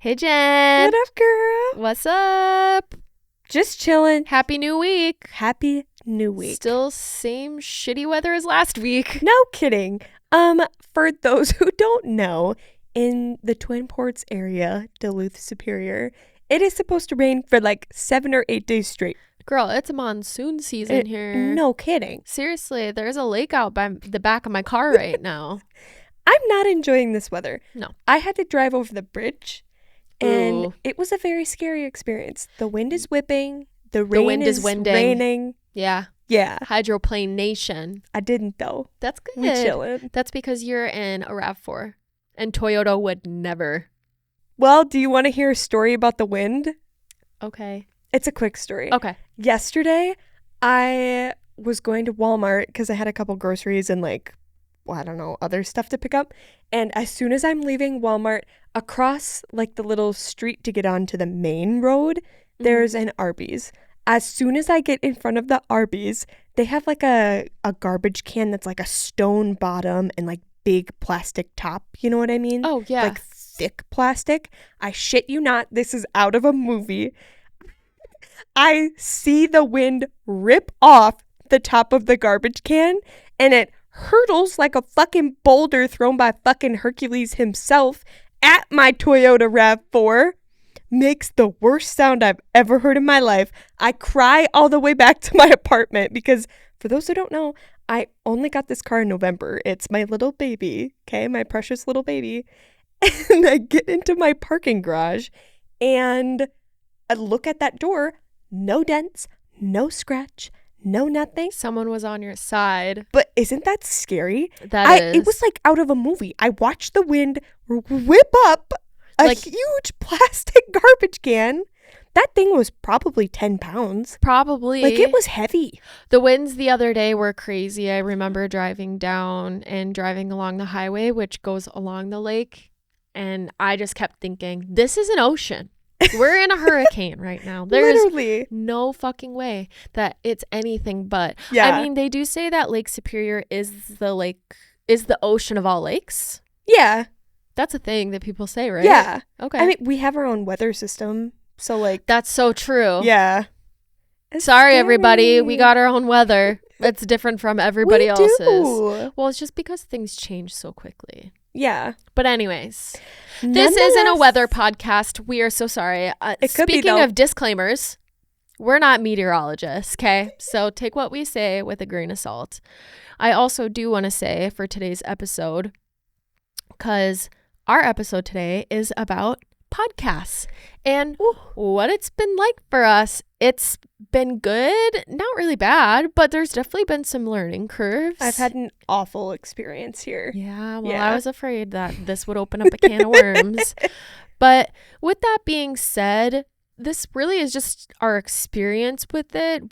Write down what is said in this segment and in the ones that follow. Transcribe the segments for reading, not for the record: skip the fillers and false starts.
Hey, Jen. What up, girl? What's up? Just chilling. Happy New Week. Happy New Week. Still same shitty weather as last week. No kidding. For those who don't know, in the Twin Ports area, Duluth Superior, it is supposed to rain for like 7 or 8 days straight. Girl, it's a monsoon season here. No kidding. Seriously, there's a lake out by the back of my car right now. I'm not enjoying this weather. No. I had to drive over the bridge, and Ooh. it was a very scary experience. The wind is whipping. The wind is winding. raining. Yeah. Yeah. Hydroplane Nation. I didn't, though. That's good. We chilling. That's because you're in a RAV4. And Toyota would never. Well, do you want to hear a story about the wind? Okay. It's a quick story. Okay. Yesterday, I was going to Walmart because I had a couple groceries and other stuff to pick up. And as soon as I'm leaving Walmart, across like the little street to get onto the main road, there's an Arby's. As soon as I get in front of the Arby's, they have like a garbage can that's like a stone bottom and like big plastic top. You know what I mean? Oh, yeah. Like thick plastic. I shit you not. This is out of a movie. I see the wind rip off the top of the garbage can, and it hurtles like a fucking boulder thrown by fucking Hercules himself at my Toyota RAV4. Makes the worst sound I've ever heard in my life. I cry all the way back to my apartment because, for those who don't know, I only got this car in November. It's my little baby, okay? My precious little baby. And I get into my parking garage, and I look at that door. No dents, no scratch, no nothing. Someone was on your side. But isn't that scary? That is. It was like out of a movie. I watched the wind whip up a huge plastic garbage can. That thing was probably 10 pounds. Probably. Like, it was heavy. The winds the other day were crazy. I remember driving down and driving along the highway, which goes along the lake. And I just kept thinking, this is an ocean. We're in a hurricane right now. There's Literally no fucking way that it's anything but. Yeah. I mean, they do say that Lake Superior is the ocean of all lakes. Yeah. That's a thing that people say, right? Yeah. Okay. I mean, we have our own weather system. So, like. That's so true. Yeah. It's Sorry, scary. everybody. We got our own weather. That's different from everybody else's. Do. Well, it's just because things change so quickly. Yeah. But anyways, this isn't a weather podcast. We are so sorry. It could be, Speaking though. of disclaimers, we're not meteorologists, okay? So take what we say with a grain of salt. I also do want to say for today's episode, because our episode today is about podcasts and what it's been like for us. It's been good, not really bad, but there's definitely been some learning curves. I've had an awful experience here. Yeah, well, Yeah. I was afraid that this would open up a can of worms. But with that being said, this really is just our experience with it.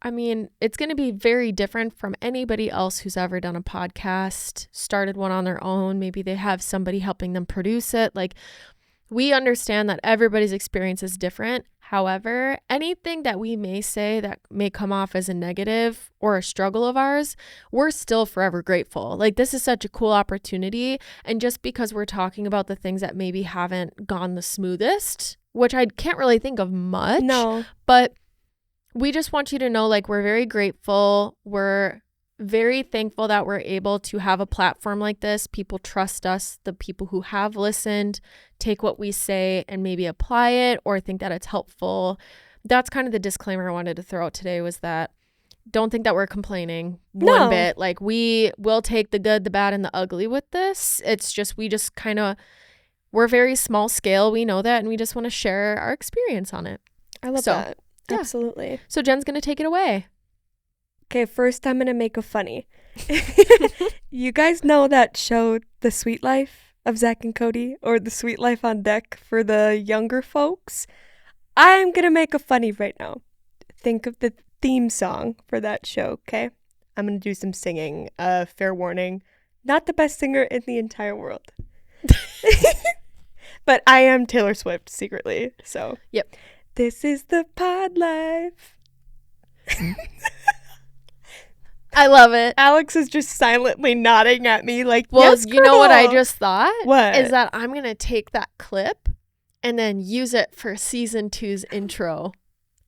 I mean, it's going to be very different from anybody else who's ever done a podcast, started one on their own. Maybe they have somebody helping them produce it. Like, we understand that everybody's experience is different. However, anything that we may say that may come off as a negative or a struggle of ours, we're still forever grateful. Like, this is such a cool opportunity. And just because we're talking about the things that maybe haven't gone the smoothest, which I can't really think of much. No. But we just want you to know, like, we're very grateful. We're very thankful that we're able to have a platform like this. People trust us. The people who have listened take what we say and maybe apply it or think that it's helpful. That's kind of the disclaimer I wanted to throw out today, was that don't think that we're complaining one bit. Like, we will take the good, the bad, and the ugly with this. It's just, we're very small scale. We know that, and we just want to share our experience on it. I love that. Yeah. Absolutely. So Jen's going to take it away. Okay, first I'm going to make a funny. You guys know that show, The Sweet Life of Zach and Cody, or The Sweet Life on Deck for the younger folks? I'm going to make a funny right now. Think of the theme song for that show, okay? I'm going to do some singing. Fair warning, not the best singer in the entire world. But I am Taylor Swift secretly, so. Yep. This is the pod life. I love it. Alex is just silently nodding at me like, Well, yes, you know what I girl." just thought? What? Is that I'm going to take that clip and then use it for season 2's intro.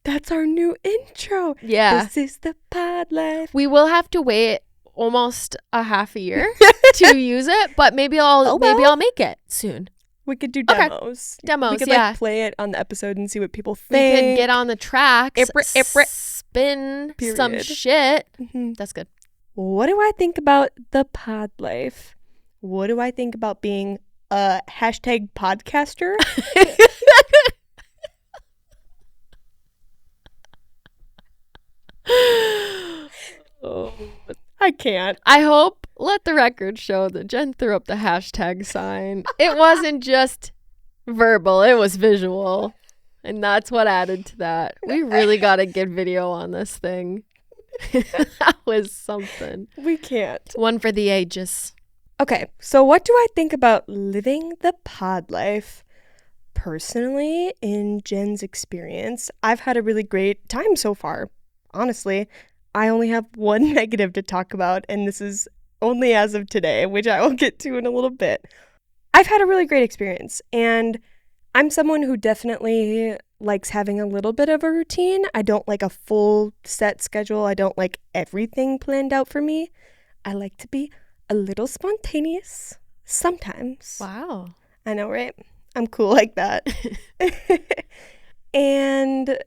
That's our new intro. Yeah. This is the pod life. We will have to wait almost a half a year to use it, but maybe I'll make it soon. We could do demos. Demos, we could yeah. like play it on the episode and see what people We think. could get on the tracks, spin some Period. shit. Mhm. That's good. What do I think about the pod life? What do I think about being a hashtag podcaster? Oh. I can't. I hope, let the record show that Jen threw up the hashtag sign. It wasn't just verbal, it was visual. And that's what added to that. We really got to get video on this thing. That was something. We can't. One for the ages. Okay, so what do I think about living the pod life? Personally, in Jen's experience, I've had a really great time so far. Honestly, I only have one negative to talk about, and this is only as of today, which I will get to in a little bit. I've had a really great experience, and I'm someone who definitely likes having a little bit of a routine. I don't like a full set schedule. I don't like everything planned out for me. I like to be a little spontaneous sometimes. Wow. I know, right? I'm cool like that. And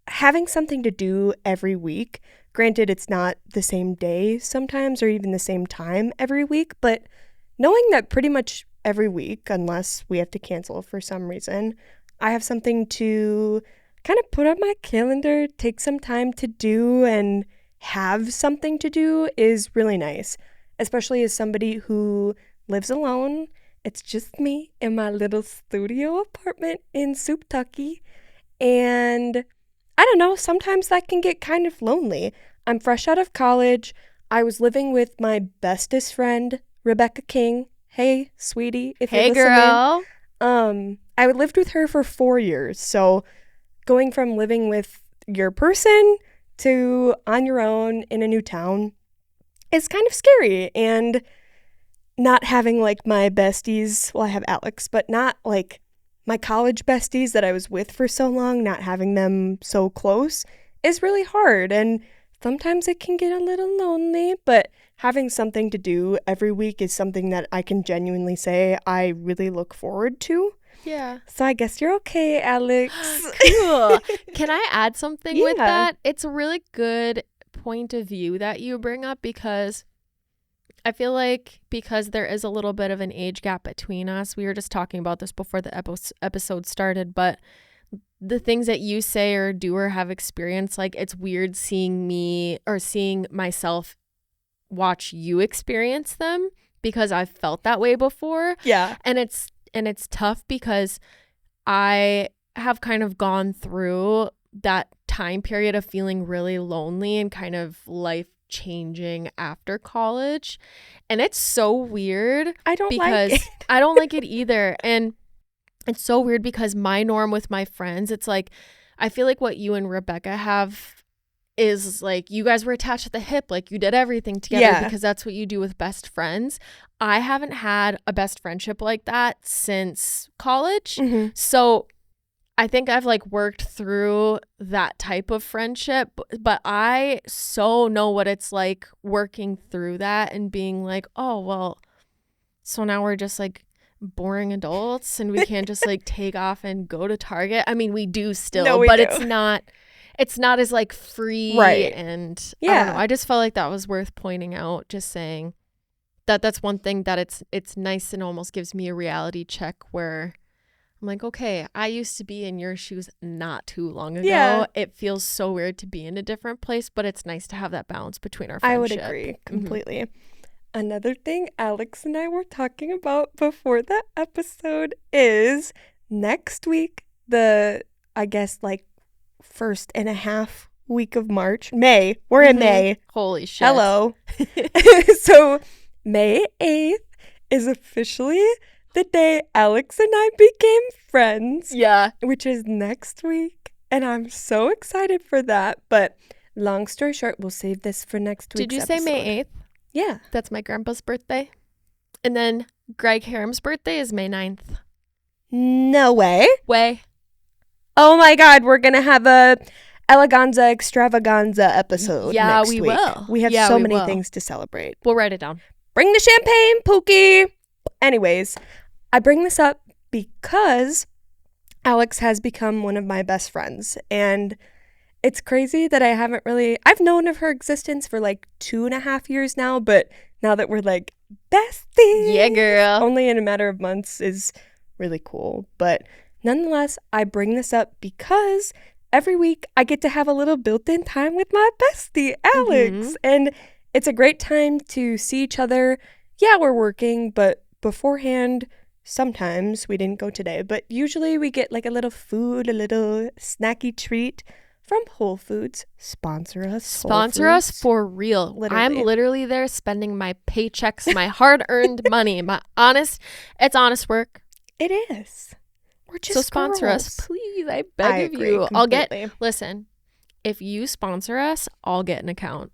having something to do every week, granted it's not the same day sometimes or even the same time every week, but knowing that pretty much every week, unless we have to cancel for some reason, I have something to kind of put on my calendar, take some time to do, and have something to do is really nice, especially as somebody who lives alone. It's just me in my little studio apartment in Souptucky, and I don't know, sometimes that can get kind of lonely. I'm fresh out of college. I was living with my bestest friend, Rebecca King. Hey, sweetie, if you're Hey, listening. girl. I lived with her for 4 years, so going from living with your person to on your own in a new town is kind of scary, and not having like my besties, well, I have Alex, but not like my college besties that I was with for so long, not having them so close is really hard, and sometimes it can get a little lonely, but having something to do every week is something that I can genuinely say I really look forward to. Yeah. So I guess you're okay, Alex. Cool. Can I add something with Yeah. that? It's a really good point of view that you bring up, because I feel like because there is a little bit of an age gap between us, we were just talking about this before the episode started, but the things that you say or do or have experienced, like it's weird seeing me or seeing myself watch you experience them, because I've felt that way before. Yeah. And it's tough because I have kind of gone through that time period of feeling really lonely and kind of life changing after college, and it's so weird I don't because like it. I don't like it either. And it's so weird because my norm with my friends, it's like I feel like what you and Rebecca have is like you guys were attached at the hip, like you did everything together. Yeah. Because that's what you do with best friends. I haven't had a best friendship like that since college. Mhm. So I think I've like worked through that type of friendship, but I so know what it's like working through that and being like, oh, well, so now we're just like boring adults and we can't just like take off and go to Target. I mean, we do still, No, we but do. it's not as like free. Right. And I Yeah. don't know. I just felt like that was worth pointing out, just saying that that's one thing that it's nice and almost gives me a reality check where I'm like, okay, I used to be in your shoes not too long ago. Yeah. It feels so weird to be in a different place, but it's nice to have that balance between our I friendship. would agree completely. Another thing Alex and I were talking about before the episode is next week, I guess like first and a half week of March. May. We're in Mhm. May. Holy shit. Hello. So May 8th is officially the day Alex and I became friends, Yeah. which is next week. And I'm so excited for that. But long story short, we'll save this for next week's Did you say May 8th? Yeah. That's my grandpa's birthday. And then Greg Harem's birthday is May 9th. No way. Way. Oh my God, we're going to have a Eleganza Extravaganza episode Yeah, next we week. will. We have Yeah, so we many will. things to celebrate. We'll write it down. Bring the champagne, Pookie. Anyways, I bring this up because Alex has become one of my best friends. And it's crazy that I've known of her existence for like 2.5 years now, but now that we're like besties. Yeah, girl. Only in a matter of months is really cool. But nonetheless, I bring this up because every week I get to have a little built-in time with my bestie, Alex. Mhm. And it's a great time to see each other. Yeah, we're working, but beforehand, sometimes we didn't go today, but usually we get like a little food, a little snacky treat from Whole Foods. Sponsor us. Sponsor us for real. I'm Literally. literally there spending my paychecks, my hard-earned money, it's honest work. It is. We're just So sponsor us, girls. please. I I beg of agree you. completely. Listen, if you sponsor us, I'll get an account.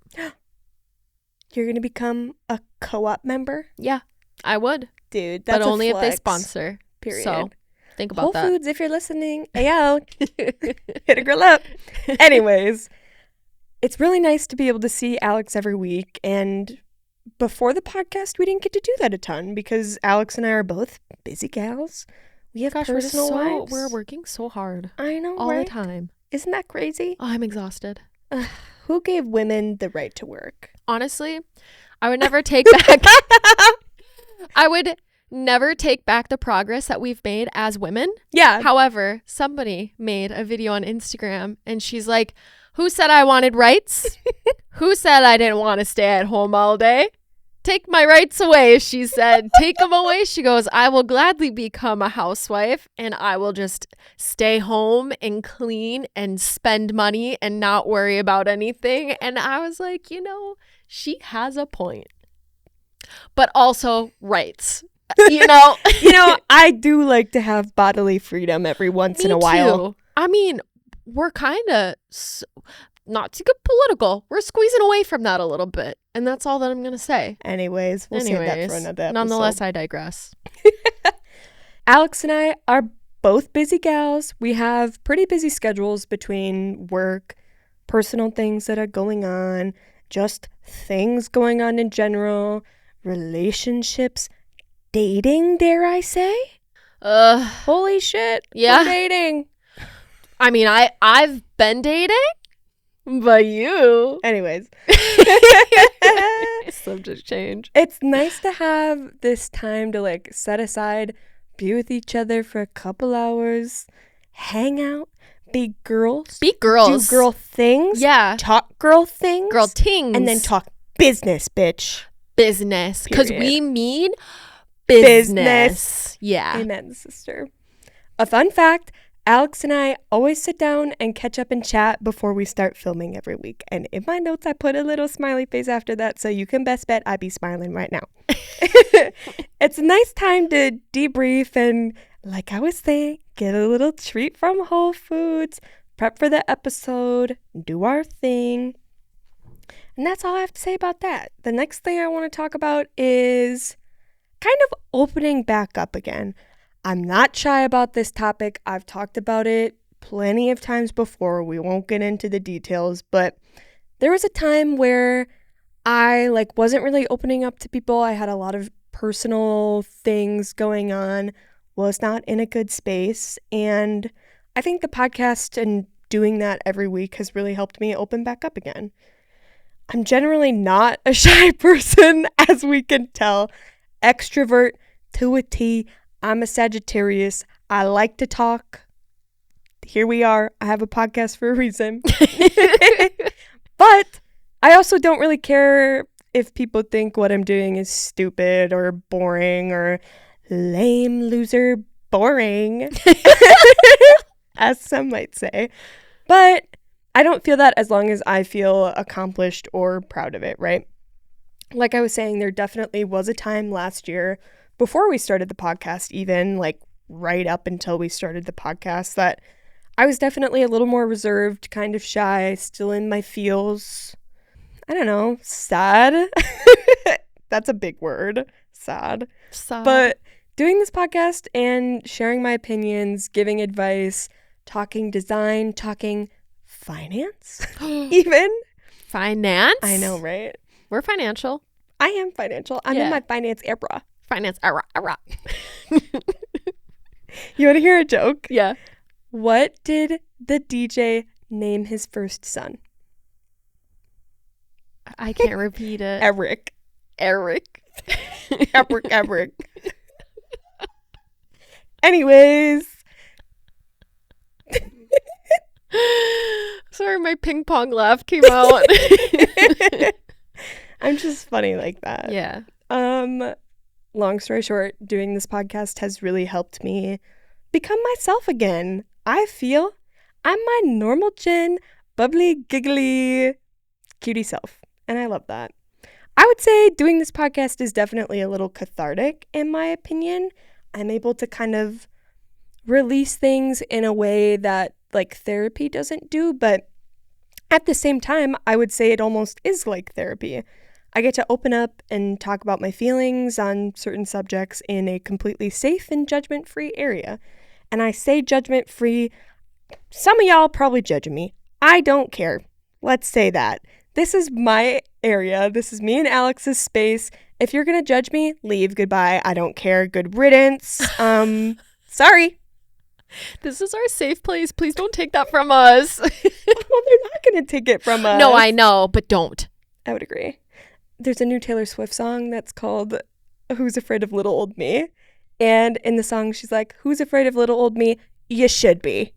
You're going to become a co-op member? Yeah, I would. Dude, that's But only a if they flex, sponsor. Period. So think about Whole that. Foods, if you're listening, ayo, hit a girl up. Anyways, it's really nice to be able to see Alex every week. And before the podcast, we didn't get to do that a ton because Alex and I are both busy gals. We have Gosh, personal lives. we're working so hard I know, all right? the time. Isn't that crazy? Oh, I'm exhausted. Who gave women the right to work? Honestly, I would never take back I would never take back the progress that we've made as women. Yeah. However, somebody made a video on Instagram and she's like, "Who said I wanted rights? Who said I didn't want to stay at home all day? Take my rights away," she said. "Take them away." She goes, "I will gladly become a housewife and I will just stay home and clean and spend money and not worry about anything." And I was like, she has a point. But also rights. You know, I do like to have bodily freedom every once in a while. Too. I mean, we're kind of, not to get political, we're squeezing away from that a little bit. And that's all that I'm going to say. Anyways, we'll save that for another episode. Nonetheless, I digress. Alex and I are both busy gals. We have pretty busy schedules between work, personal things that are going on, just things going on in general, relationships, dating, dare I say? Holy shit. Yeah. We're dating. I mean, I've been dating, but you. Anyways. Subject change. It's nice to have this time to like set aside, be with each other for a couple hours, hang out, be girls. Be girls. Do girl things. Yeah. Talk girl things. Girl tings. And then talk business, bitch. business. Because Period. we mean business. Yeah. Amen, sister. A fun fact, Alex and I always sit down and catch up and chat before we start filming every week. And in my notes, I put a little smiley face after that, so you can best bet I be smiling right now. It's a nice time to debrief and, like I was saying, get a little treat from Whole Foods, prep for the episode, do our thing. And that's all I have to say about that. The next thing I want to talk about is kind of opening back up again. I'm not shy about this topic. I've talked about it plenty of times before. We won't get into the details, but there was a time where I wasn't really opening up to people. I had a lot of personal things going on, was not in a good space, and I think the podcast and doing that every week has really helped me open back up again. I'm generally not a shy person, as we can tell. Extrovert to a T. I'm a Sagittarius. I like to talk. Here we are. I have a podcast for a reason. But I also don't really care if people think what I'm doing is stupid or boring or lame, loser, boring, as some might say. But I don't feel that as long as I feel accomplished or proud of it, right? Like I was saying, there definitely was a time last year before we started the podcast, even right up until we started the podcast, that I was definitely a little more reserved, kind of shy, still in my feels. I don't know, sad. That's a big word, sad. Sad. But doing this podcast and sharing my opinions, giving advice, talking design, talking finance, even. Finance? I know, right? We're financial. I am financial. I'm in my finance era. Finance. You want to hear a joke? Yeah. What did the DJ name his first son? I can't repeat it. Eric. Eric. Eric. Anyways. Sorry, my ping pong laugh came out. I'm just funny like that. Yeah. Long story short, doing this podcast has really helped me become myself again. I feel I'm my normal Jen, bubbly, giggly, cutie self. And I love that. I would say doing this podcast is definitely a little cathartic, in my opinion. I'm able to kind of release things in a way that like therapy doesn't do, but at the same time, I would say it almost is like therapy. I get to open up and talk about my feelings on certain subjects in a completely safe and judgment-free area. And I say judgment-free, some of y'all probably judging me. I don't care. Let's say that. This is my area. This is me and Alex's space. If you're going to judge me, leave. Goodbye. I don't care. Good riddance. Sorry. This is our safe place. Please don't take that from us. Well, they're not going to take it from us. No, I know, but don't. I would agree. There's a new Taylor Swift song that's called Who's Afraid of Little Old Me? And in the song, she's like, who's afraid of little old me? You should be.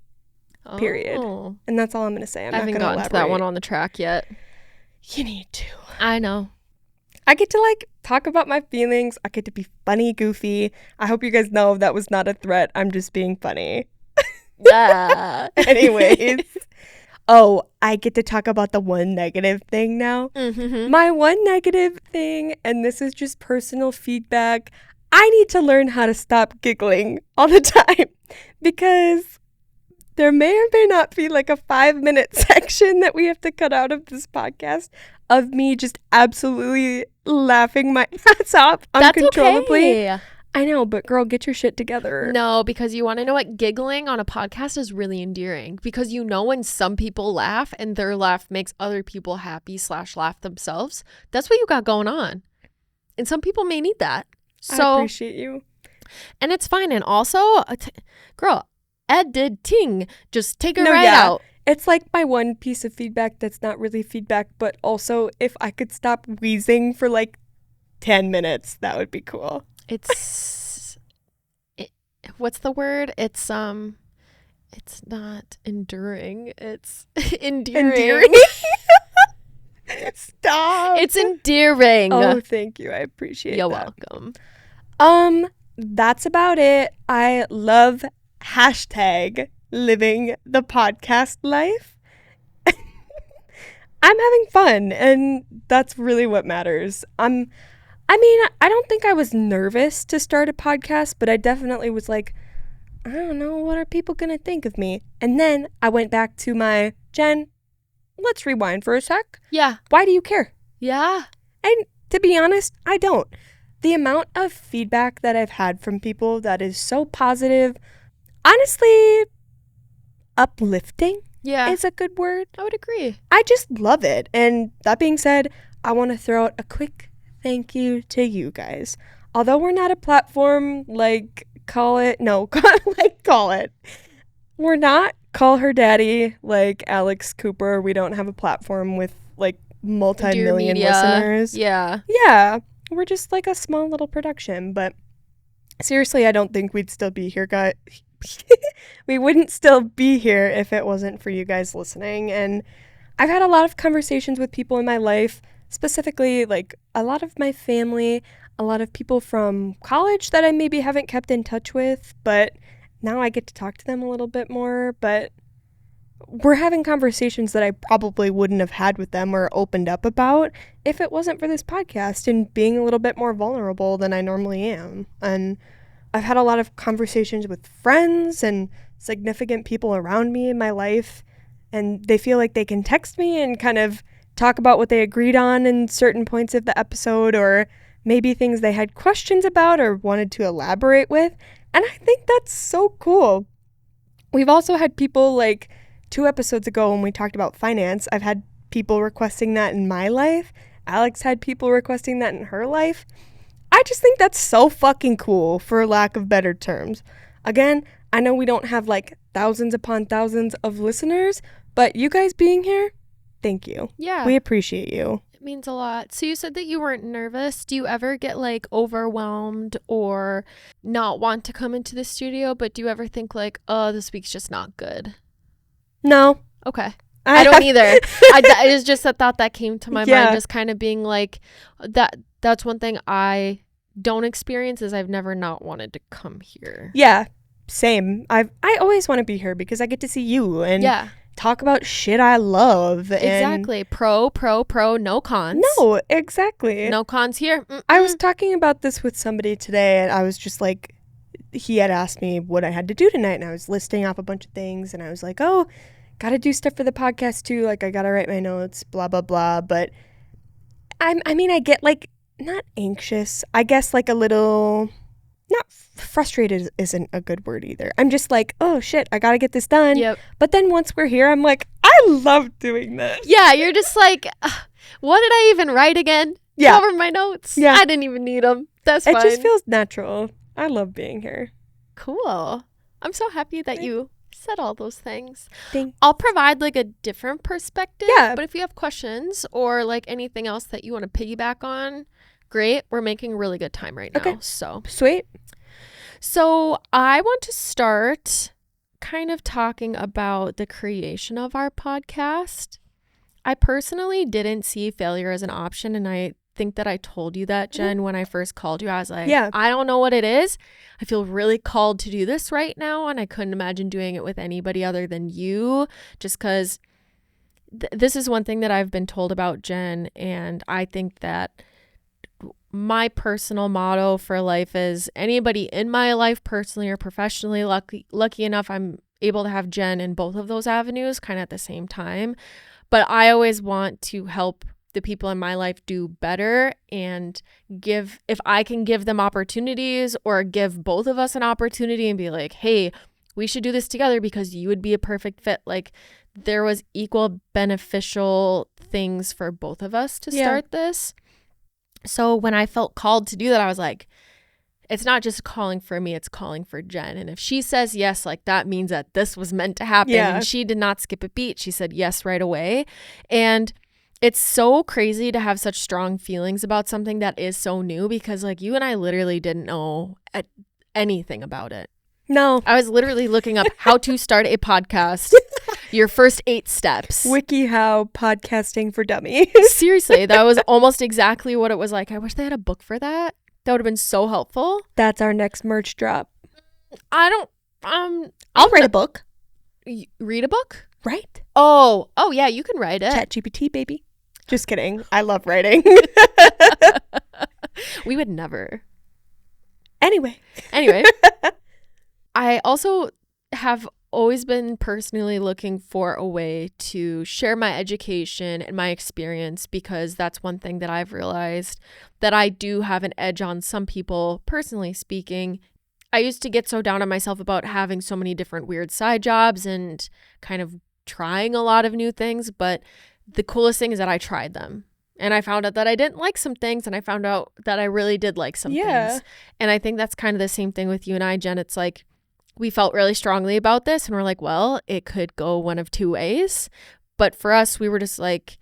Period. Oh. And that's all I'm going to say. I haven't gotten to that one on the track yet. You need to. I know. I get to talk about my feelings. I get to be funny, goofy. I hope you guys know that was not a threat. I'm just being funny. Yeah. Anyways. Oh, I get to talk about the one negative thing now. Mm-hmm. My one negative thing, and this is just personal feedback, I need to learn how to stop giggling all the time because there may or may not be like a 5-minute section that we have to cut out of this podcast of me just absolutely laughing my ass off uncontrollably. That's okay. I know, but girl, get your shit together. No, because you want to know what? Giggling on a podcast is really endearing because you know when some people laugh and their laugh makes other people happy / laugh themselves. That's what you got going on. And some people may need that. So, I appreciate you. And it's fine. And also, girl, Ed did ting. Just take it out. It's like my one piece of feedback that's not really feedback, but also if I could stop wheezing for 10 minutes, that would be cool. What's the word? It's not enduring. It's endearing. Stop. It's endearing. Oh, thank you. I appreciate You're that. welcome. That's about it. I love # living the podcast life. I'm having fun, and that's really what matters. I don't think I was nervous to start a podcast, but I definitely was like, I don't know, what are people going to think of me? And then I went back to my, Jen, let's rewind for a sec. Yeah. Why do you care? Yeah. And to be honest, I don't. The amount of feedback that I've had from people that is so positive, honestly, uplifting is a good word. I would agree. I just love it. And that being said, I want to throw out a quick thank you to you guys. Although we're not a platform call it. We're not Call Her Daddy like Alex Cooper. We don't have a platform with multi-million listeners. Yeah. Yeah. We're just a small little production. But seriously, I don't think we'd still be here, guys. We wouldn't still be here if it wasn't for you guys listening. And I've had a lot of conversations with people in my life, specifically a lot of my family, a lot of people from college that I maybe haven't kept in touch with, but now I get to talk to them a little bit more. But we're having conversations that I probably wouldn't have had with them or opened up about if it wasn't for this podcast and being a little bit more vulnerable than I normally am. And I've had a lot of conversations with friends and significant people around me in my life, and they feel like they can text me and kind of talk about what they agreed on in certain points of the episode, or maybe things they had questions about or wanted to elaborate with. And I think that's so cool. We've also had people, like 2 episodes ago when we talked about finance, I've had people requesting that in my life. Alex had people requesting that in her life. I just think that's so fucking cool, for lack of better terms. Again, I know we don't have like thousands upon thousands of listeners, but you guys being here, thank you. Yeah. We appreciate you. It means a lot. So you said that you weren't nervous. Do you ever get like overwhelmed or not want to come into the studio? But do you ever think like, oh, this week's just not good? No. Okay. I don't either. It was just a thought that came to my mind, just kind of being like, that's one thing I don't experience is I've never not wanted to come here. Yeah, same. I always want to be here because I get to see you and talk about shit I love. Exactly. Pro, no cons. No, exactly. No cons here. I was talking about this with somebody today, and I was just like, he had asked me what I had to do tonight, and I was listing off a bunch of things, and I was like, oh, gotta do stuff for the podcast too, like I gotta write my notes, blah blah blah. But I mean I get like not anxious, I guess like a little, not frustrated isn't a good word either. I'm just like, oh shit, I gotta get this done. Yep. But then once we're here, I'm like, I love doing this. Yeah, you're just like, what did I even write again? Yeah. Cover my notes. Yeah. I didn't even need them. That's fine. It just feels natural. I love being here. Cool. I'm so happy that you said all those things. Thanks. I'll provide like a different perspective. Yeah. But if you have questions or like anything else that you want to piggyback on, great. We're making really good time right now. Okay. So Sweet. So I want to start kind of talking about the creation of our podcast. I personally didn't see failure as an option, and I think that I told you that, Jen, when I first called you. I was like, I don't know what it is. I feel really called to do this right now, and I couldn't imagine doing it with anybody other than you, just because this is one thing that I've been told about Jen, and I think that my personal motto for life is anybody in my life, personally or professionally, lucky enough I'm able to have Jen in both of those avenues kind of at the same time. But I always want to help the people in my life do better, and if I can give them opportunities or give both of us an opportunity and be like, hey, we should do this together because you would be a perfect fit. Like there was equal beneficial things for both of us to start this. So when I felt called to do that, I was like, it's not just calling for me, it's calling for Jen. And if she says yes, like that means that this was meant to happen. Yeah. And she did not skip a beat. She said yes right away. And it's so crazy to have such strong feelings about something that is so new, because like you and I literally didn't know anything about it. No. I was literally looking up how to start a podcast, your first 8 steps. WikiHow podcasting for dummies. Seriously, that was almost exactly what it was like. I wish they had a book for that. That would have been so helpful. That's our next merch drop. I don't, I'll write a book. Read a book? Right. Oh, yeah, you can write it. ChatGPT, baby. Just kidding. I love writing. We would never. Anyway. I also have always been personally looking for a way to share my education and my experience, because that's one thing that I've realized that I do have an edge on some people, personally speaking. I used to get so down on myself about having so many different weird side jobs and kind of trying a lot of new things, but the coolest thing is that I tried them. And I found out that I didn't like some things, and I found out that I really did like some things. And I think that's kind of the same thing with you and I, Jen. It's like, we felt really strongly about this, and we're like, well, it could go one of 2 ways. But for us, we were just like,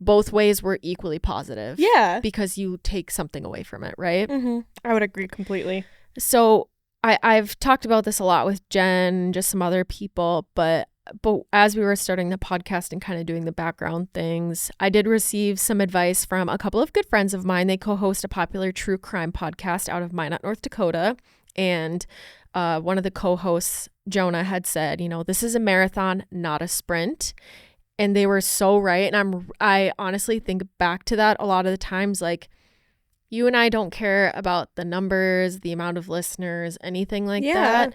both ways were equally positive. Yeah. Because you take something away from it, right? Mm-hmm. I would agree completely. So I've talked about this a lot with Jen and just some other people, but as we were starting the podcast and kind of doing the background things, I did receive some advice from a couple of good friends of mine. They co-host a popular true crime podcast out of Minot, North Dakota. And one of the co-hosts, Jonah, had said, this is a marathon, not a sprint. And they were so right. And I honestly think back to that a lot of the times, like, you and I don't care about the numbers, the amount of listeners, anything like that.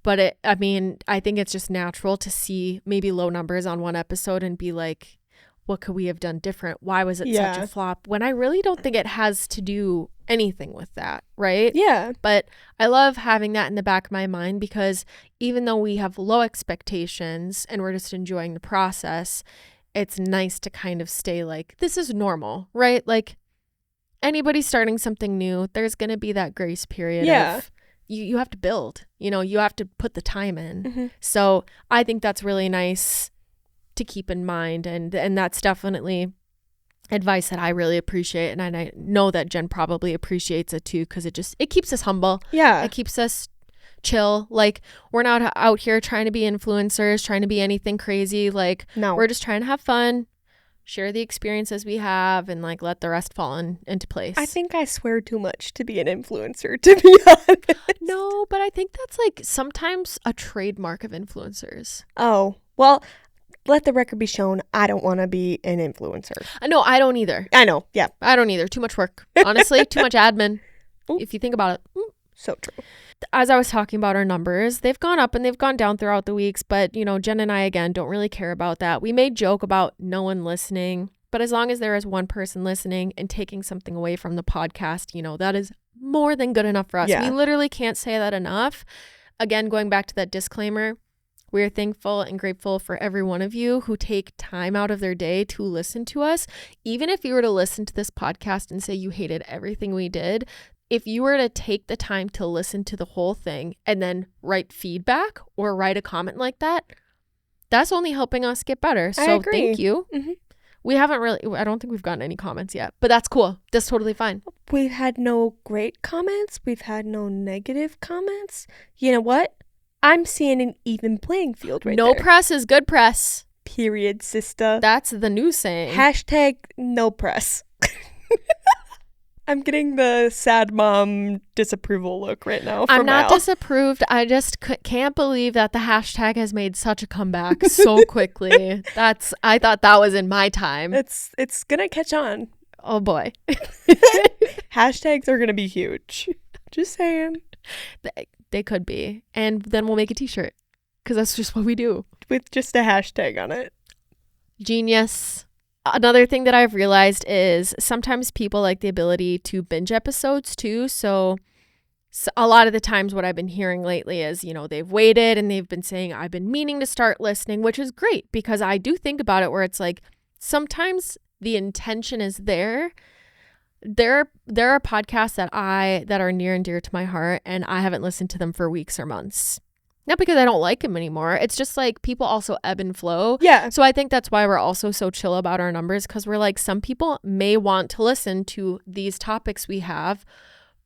But I think it's just natural to see maybe low numbers on one episode and be like, what could we have done different? Why was it such a flop? When I really don't think it has to do anything with that, right? Yeah. But I love having that in the back of my mind because even though we have low expectations and we're just enjoying the process, it's nice to kind of stay like, this is normal, right? Like anybody starting something new, there's going to be that grace period of you have to build, you have to put the time in. Mm-hmm. So I think that's really nice to keep in mind. And that's definitely advice that I really appreciate, and I know that Jen probably appreciates it too, because it keeps us humble. Yeah. It keeps us chill. Like we're not out here trying to be influencers, trying to be anything crazy. Like No. we're just trying to have fun, share the experiences we have, and like let the rest fall into place. I think I swear too much to be an influencer, to be honest. No, but I think that's like sometimes a trademark of influencers. Oh, well, let the record be shown, I don't want to be an influencer. No, I don't either. I know. Yeah. I don't either. Too much work. Honestly, too much admin. Ooh. If you think about it. So true. As I was talking about our numbers, they've gone up and they've gone down throughout the weeks. But, Jen and I, again, don't really care about that. We may joke about no one listening. But as long as there is one person listening and taking something away from the podcast, that is more than good enough for us. Yeah. We literally can't say that enough. Again, going back to that disclaimer, we're thankful and grateful for every one of you who take time out of their day to listen to us. Even if you were to listen to this podcast and say you hated everything we did, if you were to take the time to listen to the whole thing and then write feedback or write a comment like that, that's only helping us get better. I So agree. thank you. Mm-hmm. We haven't really, I don't think we've gotten any comments yet, but that's cool. That's totally fine. We've had no great comments. We've had no negative comments. You know what? I'm seeing an even playing field right No there. press is good press. Period, sister. That's the new saying. Hashtag no press. I'm getting the sad mom disapproval look right now from I'm not Al. disapproved. I just can't believe that the hashtag has made such a comeback so quickly. I thought that was in my time. It's gonna catch on. Oh boy. Hashtags are gonna be huge. Just saying. They could be. And then we'll make a t-shirt because that's just what we do. With just a hashtag on it. Genius. Another thing that I've realized is sometimes people like the ability to binge episodes too. So a lot of the times what I've been hearing lately is, they've waited and they've been saying, I've been meaning to start listening, which is great because I do think about it where it's like sometimes the intention is there. There are podcasts that are near and dear to my heart and I haven't listened to them for weeks or months. Not because I don't like them anymore. It's just like people also ebb and flow. Yeah. So I think that's why we're also so chill about our numbers because we're like, some people may want to listen to these topics we have,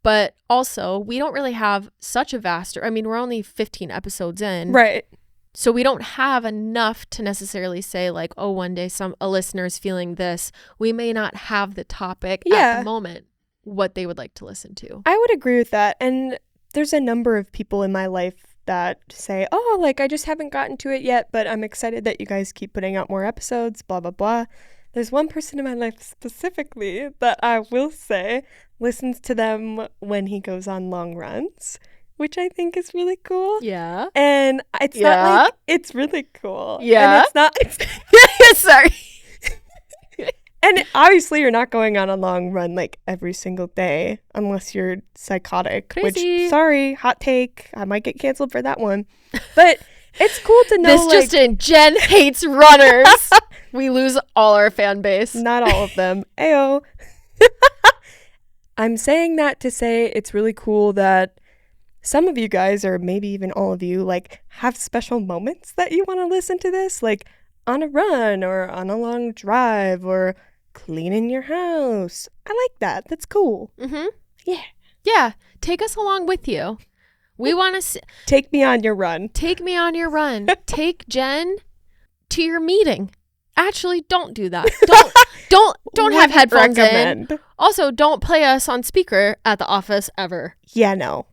but also we don't really have such a we're only 15 episodes in. Right. So we don't have enough to necessarily say like, oh, one day a listener is feeling this. We may not have the topic at the moment, what they would like to listen to. I would agree with that. And there's a number of people in my life that say, oh, like I just haven't gotten to it yet, but I'm excited that you guys keep putting out more episodes, blah, blah, blah. There's one person in my life specifically that I will say listens to them when he goes on long runs, which I think is really cool. Yeah. And it's not like, it's really cool. Yeah. And it's not, Sorry. and obviously you're not going on a long run like every single day unless you're psychotic. Crazy. Which, sorry, hot take. I might get canceled for that one. But it's cool to know This just in, Jen hates runners. We lose all our fan base. not all of them. Ayo. I'm saying that to say it's really cool that some of you guys, or maybe even all of you, like have special moments that you want to listen to this, like on a run or on a long drive or cleaning your house. I like that. That's cool. Mm-hmm. Yeah. Yeah. Take us along with you. We want to Take me on your run. take me on your run. Take Jen to your meeting. Actually, don't do that. Don't have Wouldn't headphones in. recommend. Also, don't play us on speaker at the office ever. Yeah, no.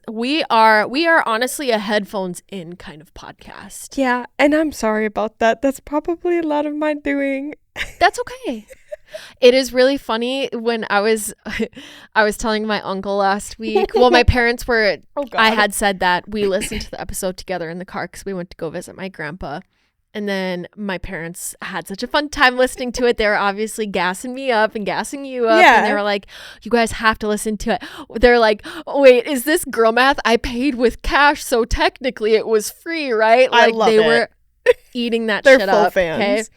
We are honestly a headphones in kind of podcast. Yeah, and I'm sorry about that. That's probably a lot of my doing. That's okay. It is really funny when I was telling my uncle last week. Well, my parents were. Oh God. I had said that we listened to the episode together in the car because we went to go visit my grandpa, And then my parents had such a fun time listening to it. They were obviously gassing me up and gassing you up. Yeah. And they were like, you guys have to listen to it. They're like, wait, is this girl math? I paid with cash, so technically it was free, right? I Like love they it. were eating that They're shit full up. fans. Okay.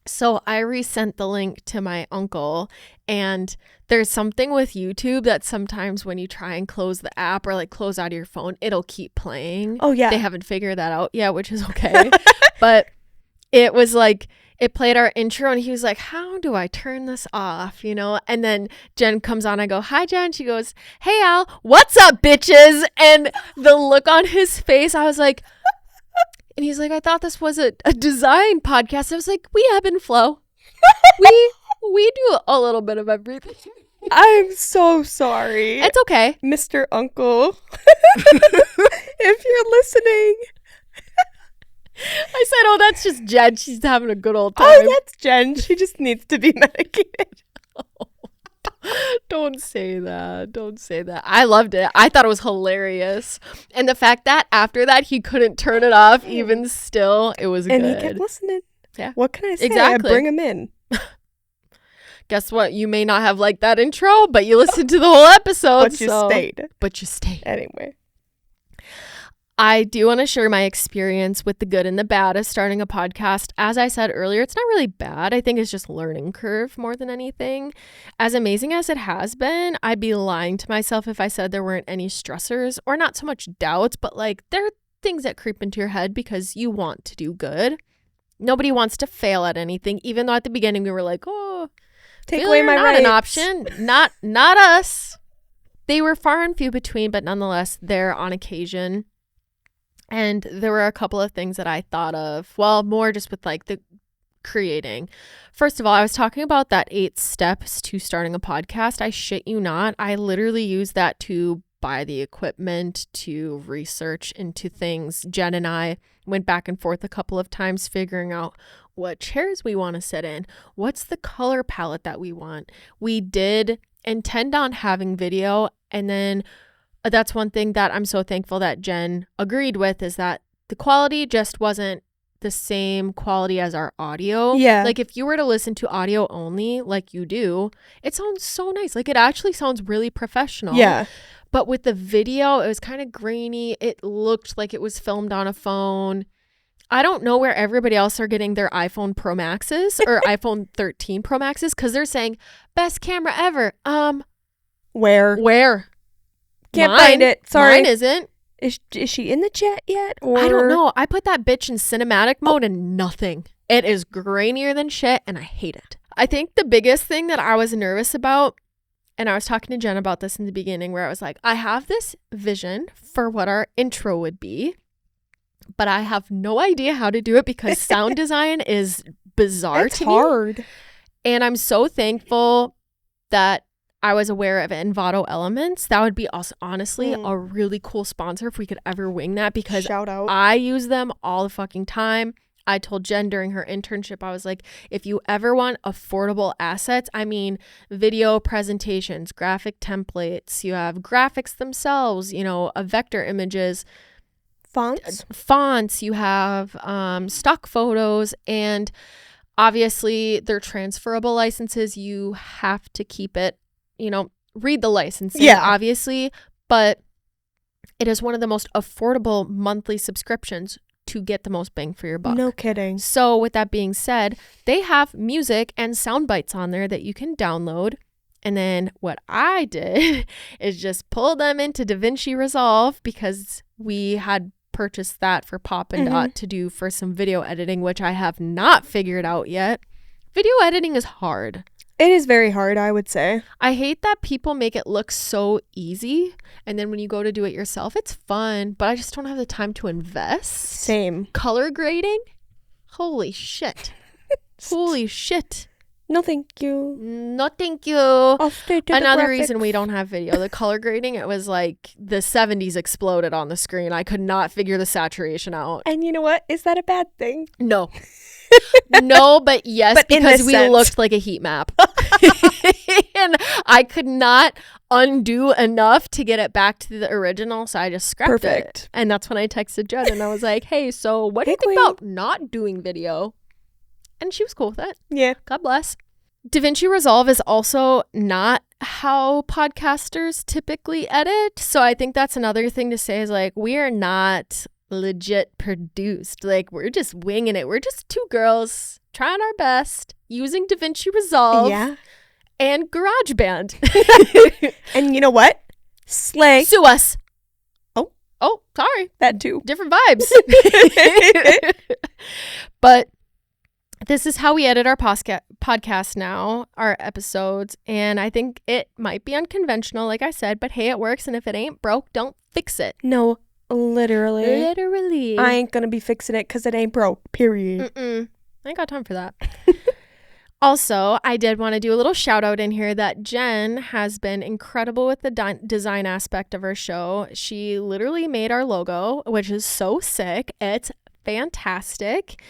So I resent the link to my uncle, and there's something with YouTube that sometimes when you try and close the app or like close out of your phone, it'll keep playing. Oh, yeah. They haven't figured that out yet, which is okay. But it was like, it played our intro and he was like, how do I turn this off? You know? And then Jen comes on. I go, hi, Jen. She goes, hey, Al, what's up, bitches? And the look on his face, I was like, and he's like, I thought this was a design podcast. I was like, we ebb and flow. we do a little bit of everything. I'm so sorry. It's okay. Mr. Uncle. If you're listening. I said, oh, that's just Jen. She's having a good old time. Oh, that's Jen. She just needs to be medicated. Don't say that. Don't say that. I loved it. I thought it was hilarious. And the fact that after that, he couldn't turn it off, even still, it was And good. he kept listening. Yeah. What can I say? Exactly. I bring him in. Guess what? You may not have liked that intro, but you listened to the whole episode. But you stayed. But you stayed. Anyway. I do want to share my experience with the good and the bad of starting a podcast. As I said earlier, it's not really bad. I think it's just learning curve more than anything. As amazing as it has been, I'd be lying to myself if I said there weren't any stressors, or not so much doubts, but like there are things that creep into your head because you want to do good. Nobody wants to fail at anything, even though at the beginning we were like, oh, Take away my not rights. an option. Not us. They were far and few between, but nonetheless, there on occasion. And there were a couple of things that I thought of, well, more just with like the creating. First of all, I was talking about that 8 steps to starting a podcast. I shit you not. I literally used that to buy the equipment, to research into things. Jen and I went back and forth a couple of times figuring out what chairs we want to sit in. What's the color palette that we want? We did intend on having video, and then that's one thing that I'm so thankful that Jen agreed with, is that the quality just wasn't the same quality as our audio. Yeah. Like if you were to listen to audio only like you do, it sounds so nice. Like it actually sounds really professional. Yeah. But with the video, it was kind of grainy. It looked like it was filmed on a phone. I don't know where everybody else are getting their iPhone Pro Maxes or iPhone 13 Pro Maxes, because they're saying best camera ever. Where? Can't find it. Sorry. Mine isn't. Is she in the chat yet? Or I don't know. I put that bitch in cinematic mode and nothing. It is grainier than shit and I hate it. I think the biggest thing that I was nervous about, and I was talking to Jen about this in the beginning, where I was like, I have this vision for what our intro would be, but I have no idea how to do it because sound design is bizarre It's to me. hard. And I'm so thankful that I was aware of Envato Elements. That would be also, honestly, a really cool sponsor if we could ever wing that, because Shout out. I use them all the fucking time. I told Jen during her internship, I was like, if you ever want affordable assets, I mean, video presentations, graphic templates, you have graphics themselves, you know, vector images, fonts, you have stock photos, and obviously they're transferable licenses. You have to keep it, you know, read the licensing, obviously, but it is one of the most affordable monthly subscriptions to get the most bang for your buck. No kidding. So with that being said, they have music and sound bites on there that you can download. And then what I did is just pull them into DaVinci Resolve, because we had purchased that for Pop and Dot to do for some video editing, which I have not figured out yet. Video editing is hard. It is very hard, I would say. I hate that people make it look so easy, and then when you go to do it yourself, it's fun, but I just don't have the time to invest. Same. Color grading? Holy shit. Holy shit. No, thank you. No, thank you. I'll stay to Another the reason graphics. we don't have video. The color grading, it was like the 70s exploded on the screen. I could not figure the saturation out. And you know what? Is that a bad thing? No. No, but yes, But in because this we sense. looked like a heat map. And I could not undo enough to get it back to the original, so I just scrapped Perfect. it. And that's when I texted Jen and I was like, hey, so what do you Hey, think queen. about not doing video? And she was cool with it. Yeah. God bless. DaVinci Resolve is also not how podcasters typically edit. So I think that's another thing to say is like, we are not legit produced. Like, we're just winging it. We're just two girls trying our best using DaVinci Resolve Yeah. and GarageBand. And you know what? Slay. Sue us. Oh. Oh, sorry. That too. Different vibes. But this is how we edit our podcast now, our episodes. And I think it might be unconventional, like I said, but hey, it works. And if it ain't broke, don't fix it. No, literally. Literally. I ain't gonna be fixing it because it ain't broke. Period. I ain't got time for that. Also, I did want to do a little shout out in here that Jen has been incredible with the design aspect of our show. She literally made our logo, which is so sick. It's fantastic.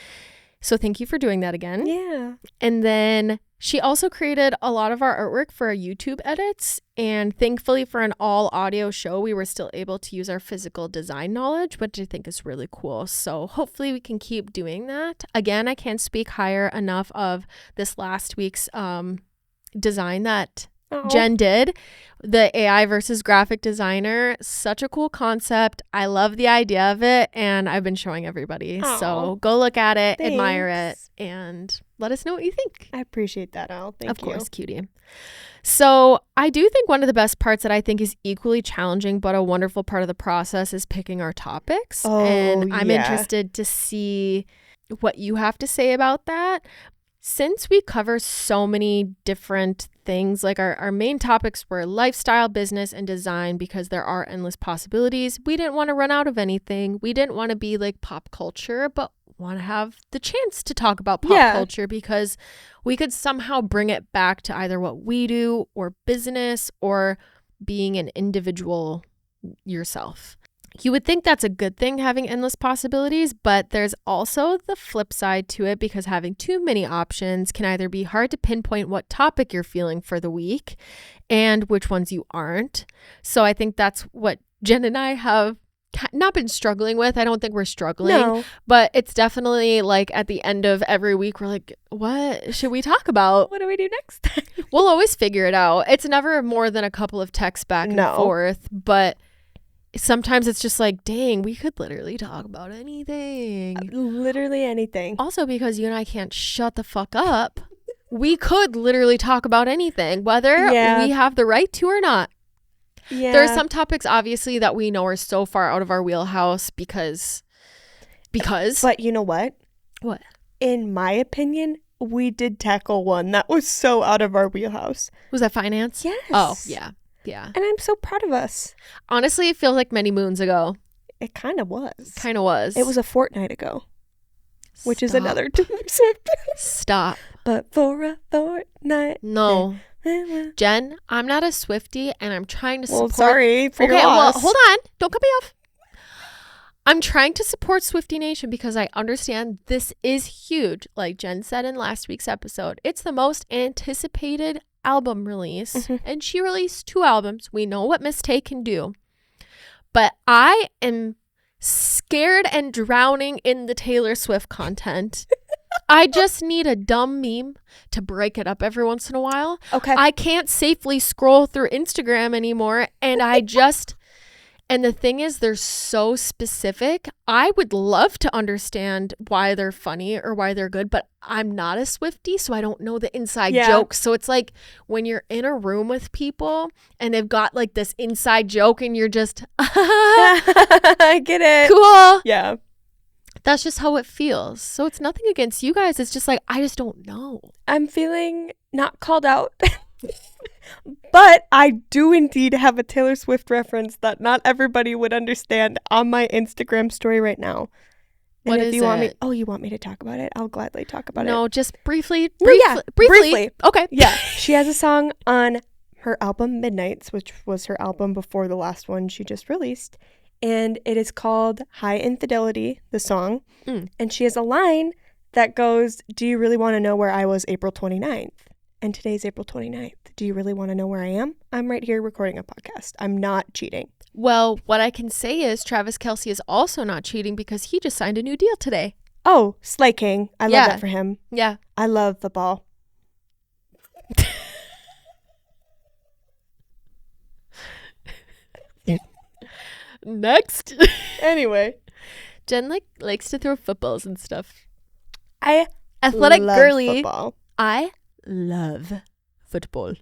So thank you for doing that again. Yeah. And then she also created a lot of our artwork for our YouTube edits. And thankfully for an all audio show, we were still able to use our physical design knowledge, which I think is really cool. So hopefully we can keep doing that. Again, I can't speak higher enough of this last week's design that Jen did. The AI versus graphic designer, such a cool concept. I love the idea of it, and I've been showing everybody. So go look at it, admire it, and let us know what you think. I appreciate that, Al. Thank you. Of course, cutie. So I do think one of the best parts that I think is equally challenging, but a wonderful part of the process is picking our topics. And I'm interested to see what you have to say about that. Since we cover so many different things, like our main topics were lifestyle, business, and design, because there are endless possibilities, we didn't want to run out of anything. We didn't want to be like pop culture, but want to have the chance to talk about pop culture because we could somehow bring it back to either what we do or business or being an individual yourself. You would think that's a good thing, having endless possibilities, but there's also the flip side to it, because having too many options can either be hard to pinpoint what topic you're feeling for the week and which ones you aren't. So I think that's what Jen and I have not been struggling with. I don't think we're struggling, but it's definitely like at the end of every week, we're like, what should we talk about? What do we do next time? We'll always figure it out. It's never more than a couple of texts back and forth, but sometimes it's just like, dang, we could literally talk about anything. Literally anything. Also, because you and I can't shut the fuck up, we could literally talk about anything, whether we have the right to or not. Yeah. There are some topics, obviously, that we know are so far out of our wheelhouse because. But you know what? What? In my opinion, we did tackle one that was so out of our wheelhouse. Was that finance? Yes. Oh, yeah. Yeah. And I'm so proud of us. Honestly, it feels like many moons ago. It kind of was. It was a fortnight ago. Which is another Taylor Swift. Stop. But for a fortnight. No. Jen, I'm not a Swiftie, and I'm trying to support. Well, sorry for your loss. Well, hold on. Don't cut me off. I'm trying to support Swiftie Nation because I understand this is huge. Like Jen said in last week's episode, it's the most anticipated album release, and she released 2 albums. We know what Miss Tay can do, but I am scared and drowning in the Taylor Swift content. I just need a dumb meme to break it up every once in a while. Okay. I can't safely scroll through Instagram anymore, and and the thing is, they're so specific. I would love to understand why they're funny or why they're good, but I'm not a Swiftie, so I don't know the inside jokes. So it's like when you're in a room with people and they've got like this inside joke and you're just, I get it. Cool. Yeah. That's just how it feels. So it's nothing against you guys. It's just like, I just don't know. I'm feeling not called out. But I do indeed have a Taylor Swift reference that not everybody would understand on my Instagram story right now. And what if is you want it? you want me to talk about it? I'll gladly talk about it. No, just briefly. Briefly. Okay. Yeah. She has a song on her album Midnights, which was her album before the last one she just released. And it is called High Infidelity, the song. And she has a line that goes, "Do you really want to know where I was April 29th?" and today's April 29th. Do you really want to know where I am? I'm right here recording a podcast. I'm not cheating. Well, what I can say is Travis Kelce is also not cheating because he just signed a new deal today. Oh, Slay King. I love that for him. Yeah. I love football. Next. Anyway. Jen likes to throw footballs and stuff. I Athletic love girly. football. I love football.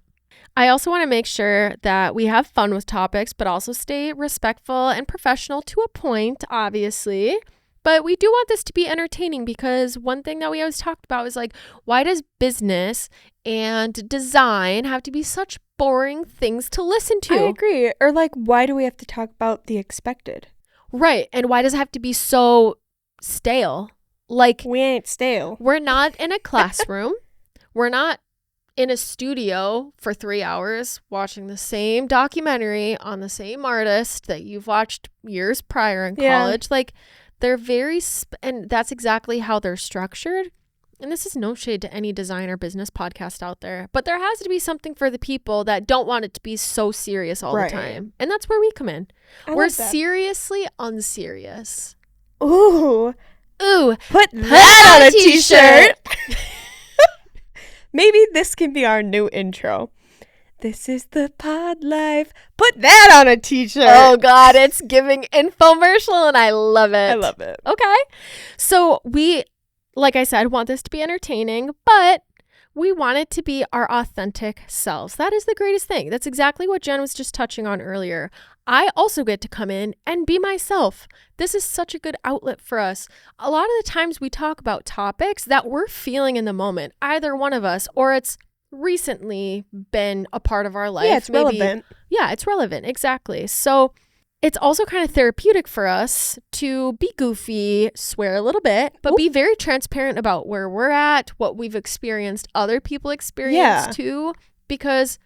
I also want to make sure that we have fun with topics, but also stay respectful and professional to a point, obviously. But we do want this to be entertaining because one thing that we always talked about is like, why does business and design have to be such boring things to listen to? I agree. Or like, why do we have to talk about the expected? Right. And why does it have to be so stale? Like, We ain't stale. we're not in a classroom. We're not in a studio for 3 hours watching the same documentary on the same artist that you've watched years prior in Yeah. college. Like, they're very, and that's exactly how they're structured. And this is no shade to any design or business podcast out there, but there has to be something for the people that don't want it to be so serious all Right. the time. And that's where we come in. I We're love that. seriously unserious. Ooh. Ooh, Put that that on on a a t-shirt. Maybe this can be our new intro. This is the pod life. Put that on a t-shirt. oh God, it's giving infomercial and I love it. I love it. Okay. So we, like I said, want this to be entertaining, but we want it to be our authentic selves. That is the greatest thing. That's exactly what Jen was just touching on earlier. I also get to come in and be myself. This is such a good outlet for us. A lot of the times we talk about topics that we're feeling in the moment, either one of us, or it's recently been a part of our life. Yeah, it's relevant. Yeah, it's relevant. Exactly. So it's also kind of therapeutic for us to be goofy, swear a little bit, but be very transparent about where we're at, what we've experienced, other people experience too, because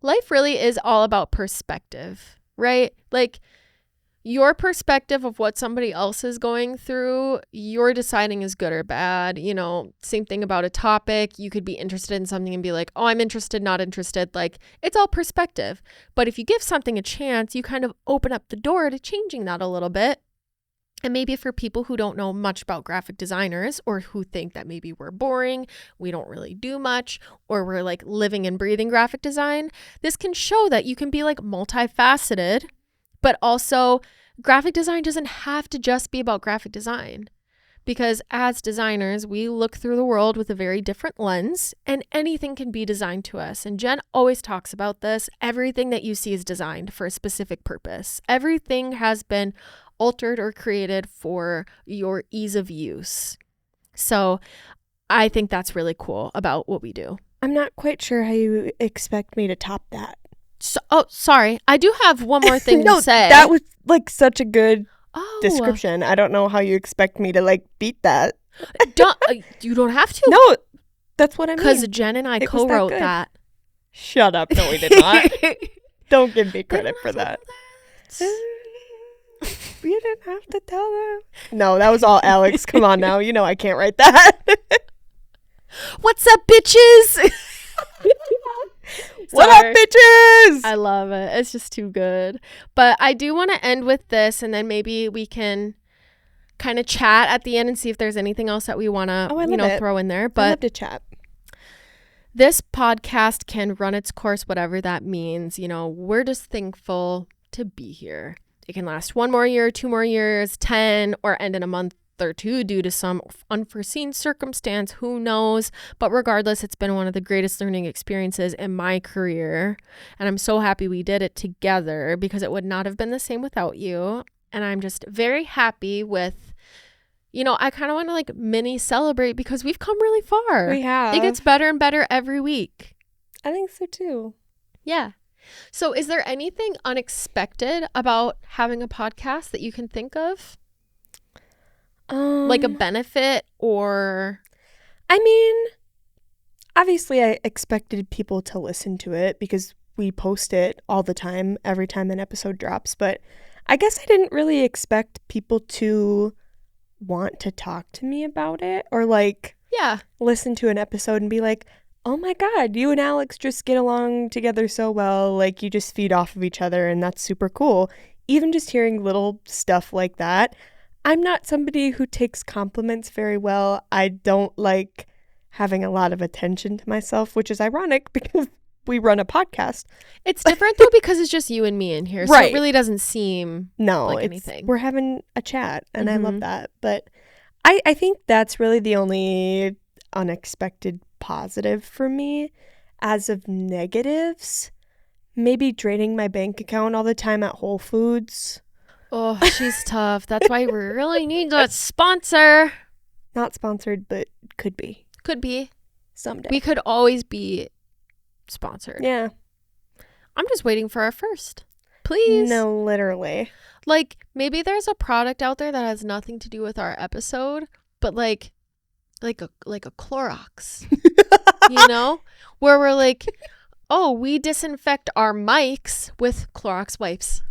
life really is all about perspective, right? Like your perspective of what somebody else is going through, you're deciding is good or bad. You know, same thing about a topic. You could be interested in something and be like, oh, I'm interested, not interested. Like, it's all perspective. But if you give something a chance, you kind of open up the door to changing that a little bit. And maybe for people who don't know much about graphic designers or who think that maybe we're boring, we don't really do much, or we're like living and breathing graphic design, this can show that you can be like multifaceted, but also graphic design doesn't have to just be about graphic design. Because as designers, we look through the world with a very different lens and anything can be designed to us. And Jen always talks about this. Everything that you see is designed for a specific purpose. Everything has been altered or created for your ease of use. So I think that's really cool about what we do. I'm not quite sure how you expect me to top that. So, oh, sorry. I do have one more thing No, to say. that was like such a good Oh, description. I don't know how you expect me to like beat that. you don't have to. No, that's what I mean. Because Jen and I It was that co-wrote good. that. Shut up. No, we did not. Don't give me credit for that. You didn't have to tell them. No, that was all Alex. Come on now. You know I can't write that. What's up, bitches? What up, bitches? I love it. It's just too good. But I do want to end with this, and then maybe we can kind of chat at the end and see if there's anything else that we want to, throw in there. I love But to chat. this podcast can run its course, whatever that means. You know, we're just thankful to be here. It can last 1 more year, 2 more years, 10, or end in a month or 2 due to some unforeseen circumstance. Who knows? But regardless, it's been one of the greatest learning experiences in my career. And I'm so happy we did it together because it would not have been the same without you. And I'm just very happy with, I kind of want to like mini celebrate because we've come really far. We have. It gets better and better every week. I think so too. Yeah. So is there anything unexpected about having a podcast that you can think of? Like a benefit or... I mean, obviously I expected people to listen to it because we post it all the time, every time an episode drops. But I guess I didn't really expect people to want to talk to me about it or like Yeah. listen to an episode and be like, oh my God, you and Alex just get along together so well. Like, you just feed off of each other, and that's super cool. Even just hearing little stuff like that. I'm not somebody who takes compliments very well. I don't like having a lot of attention to myself, which is ironic because we run a podcast. It's different though because it's just you and me in here. So Right. it really doesn't seem like anything. We're having a chat, and I love Mhm. that. But I think that's really the only unexpected positive for me. As of negatives, maybe draining my bank account all the time at Whole Foods. Oh, she's tough. That's why we really need a sponsor. Not sponsored, but could be Could be. someday. We could always be sponsored. Yeah. I'm just waiting for our first. Please. No, literally. Like, maybe there's a product out there that has nothing to do with our episode, but like a Clorox, you know, where we're like, oh, we disinfect our mics with Clorox wipes.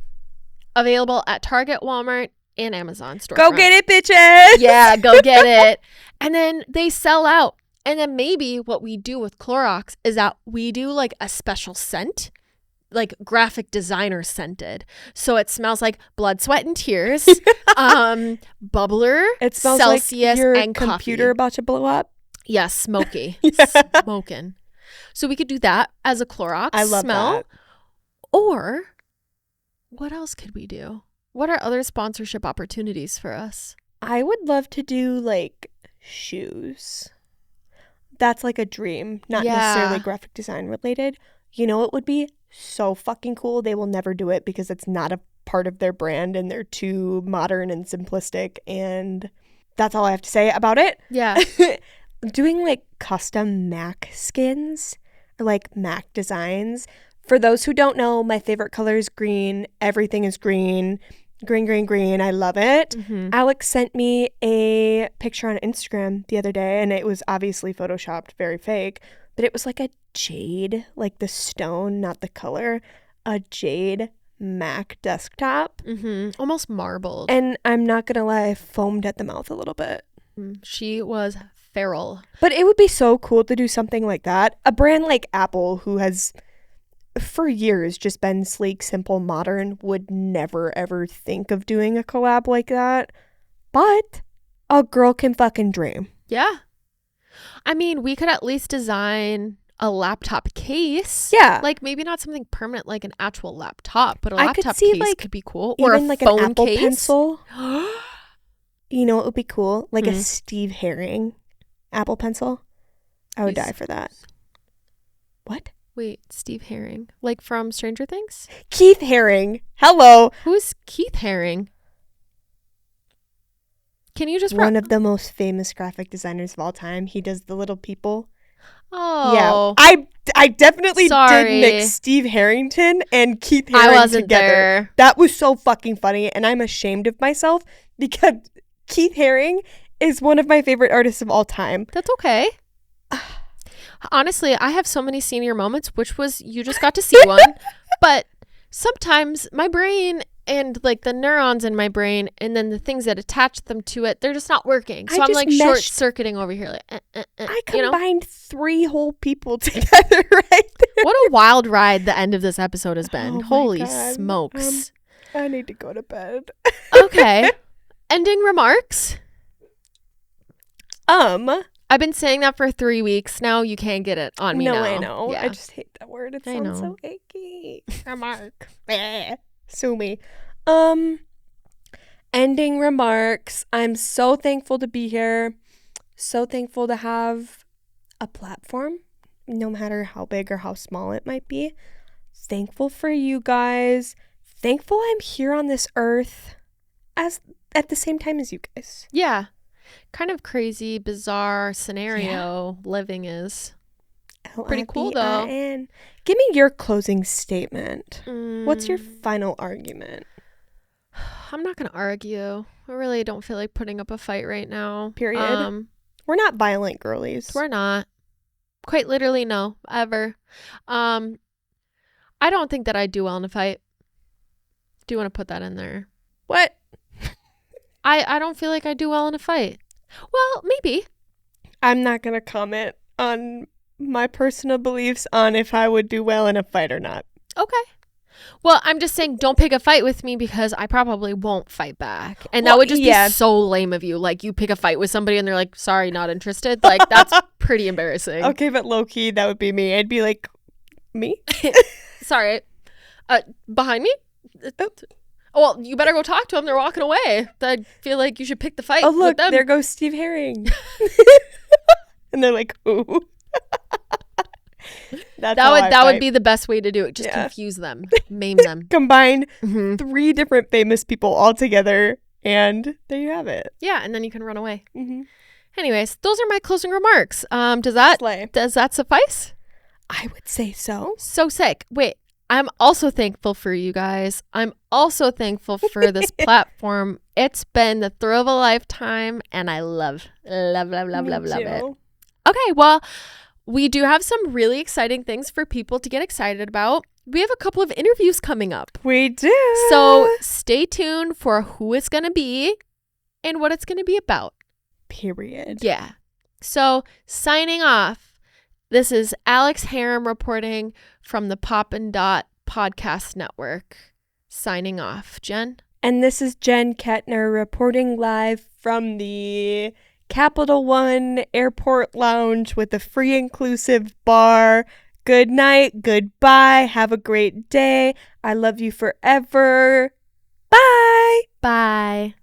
Available at Target, Walmart, and Amazon store. Go get it, bitches. Yeah, go get it. And then they sell out. And then maybe what we do with Clorox is that we do like a special scent, like graphic designer scented. So it smells like blood, sweat, and tears, bubbler, It smells Celsius, like your and computer coffee. about to blow up. Yes, smoky. Yeah. Smoking. So we could do that as a Clorox I love smell. that. Or what else could we do? What are other sponsorship opportunities for us? I would love to do like shoes. That's like a dream, not Yeah. necessarily graphic design related. You know, it would be so fucking cool. They will never do it because it's not a part of their brand and they're too modern and simplistic. And that's all I have to say about it. Yeah. Doing like custom Mac skins or like Mac designs. For those who don't know, my favorite color is green. Everything is green. Green, green, green. I love it. Mhm. Alex sent me a picture on Instagram the other day, and it was obviously photoshopped, very fake, but it was like a jade, like the stone, not the color, a jade Mac desktop. Mm-hmm. Almost marbled. And I'm not going to lie, I foamed at the mouth a little bit. She was feral. But it would be so cool to do something like that. A brand like Apple, who has for years just been sleek, simple, modern, would never ever think of doing a collab like that. But a girl can fucking dream. Yeah. I mean, we could at least design a laptop case. Yeah. Like maybe not something permanent like an actual laptop, but a I could laptop see, case like, could be cool. Or even a like phone an Apple case. pencil. You know, it would be cool. Like a Mhm. Steve Herring Apple pencil. I would He's- die for that. What? Wait, Steve Herring. Like from Stranger Things? Keith Haring. Hello. Who's Keith Haring? Can you just One of the most famous graphic designers of all time. He does the little people. Oh. Yeah. I definitely Sorry. did mix Steve Harrington and Keith I Haring wasn't together. there. That was so fucking funny, and I'm ashamed of myself because Keith Haring is one of my favorite artists of all time. That's okay. Honestly, I have so many senior moments, which was you just got to see one. But sometimes my brain and like the neurons in my brain and then the things that attach them to it, they're just not working. So I I'm just like meshed- short circuiting over here. Like, I you know? combined 3 whole people together right there. What a wild ride the end of this episode has been. Oh my Holy God. smokes. I need to go to bed. Okay. Ending remarks. I've been saying that for 3 weeks now. You can't get it on me no, now. I know. Yeah. I just hate that word. It I sounds know. so icky. Remark. Sue me. Ending remarks. I'm so thankful to be here. So thankful to have a platform, no matter how big or how small it might be. Thankful for you guys. Thankful I'm here on this earth as at the same time as you guys. Yeah. Kind of crazy, bizarre scenario living is. Pretty cool, though. L-I-V-I-N. Give me your closing statement. What's your Mm, final argument? I'm not going to argue. I really don't feel like putting up a fight right now. Period. We're not violent girlies. We're not. Quite literally, no. Ever. I don't think that I do well in a fight. Do you want to put that in there? What? I don't feel like I do well in a fight. Well, maybe. I'm not going to comment on my personal beliefs on if I would do well in a fight or not. Okay. Well, I'm just saying don't pick a fight with me because I probably won't fight back. And that Well, would just yeah. be so lame of you. Like, you pick a fight with somebody and they're like, sorry, not interested. Like, that's pretty embarrassing. Okay, but low key, that would be me. I'd be like, me? Sorry. Behind me? Well, you better go talk to them. They're walking away. I feel like you should pick the fight Oh, with look, them. there goes Steve Herring. And they're like, ooh. That would be the best way to do it. Just Yeah. confuse them, maim them. Combine Mm-hmm. 3 different famous people all together, and there you have it. Yeah, and then you can run away. Mm-hmm. Anyways, those are my closing remarks. Does that suffice? I would say so. So sick. Wait, I'm also thankful for you guys. I'm also thankful for this platform. It's been the thrill of a lifetime, and I love it. Okay, well, we do have some really exciting things for people to get excited about. We have a couple of interviews coming up. We do. So stay tuned for who it's going to be and what it's going to be about. Period. Yeah. So signing off, this is Alex Harem reporting from the Pop and Dot Podcast Network. Signing off. Jen? And this is Jen Kettner reporting live from the Capital One Airport Lounge with a free inclusive bar. Good night. Goodbye. Have a great day. I love you forever. Bye. Bye.